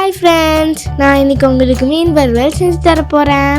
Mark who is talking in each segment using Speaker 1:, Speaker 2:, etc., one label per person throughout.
Speaker 1: Hi friends, நான் இன்னைக்கு உங்களுக்கு மீன் வறுவல் செஞ்சு தர போறேன்.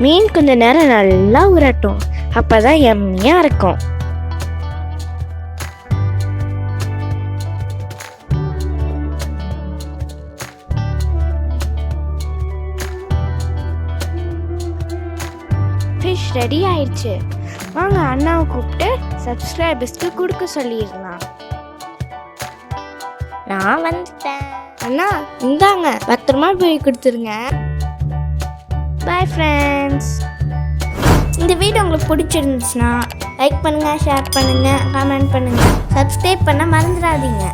Speaker 1: மீன் கொஞ்ச நேரம் நல்லா உரட்டும், அப்பதான் எம்மியா இருக்கும். ஃபிஷ் ரெடி ஆயிடுச்சு. வாங்க அண்ணாவை கூப்பிட்டு சப்ஸ்கிரைபர்ஸ்க்கு கொடுக்க சொல்லிடலாம். நான் வந்துட்டேன். அண்ணா இந்தாங்க, பத்திரமா போய் கொடுத்துருங்க. Bye friends. இந்த வீடியோ உங்களுக்கு பிடிச்சிருந்துச்சுன்னா லைக் பண்ணுங்கள், ஷேர் பண்ணுங்கள், கமெண்ட் பண்ணுங்கள், சப்ஸ்கிரைப் பண்ண மறந்துடாதீங்க.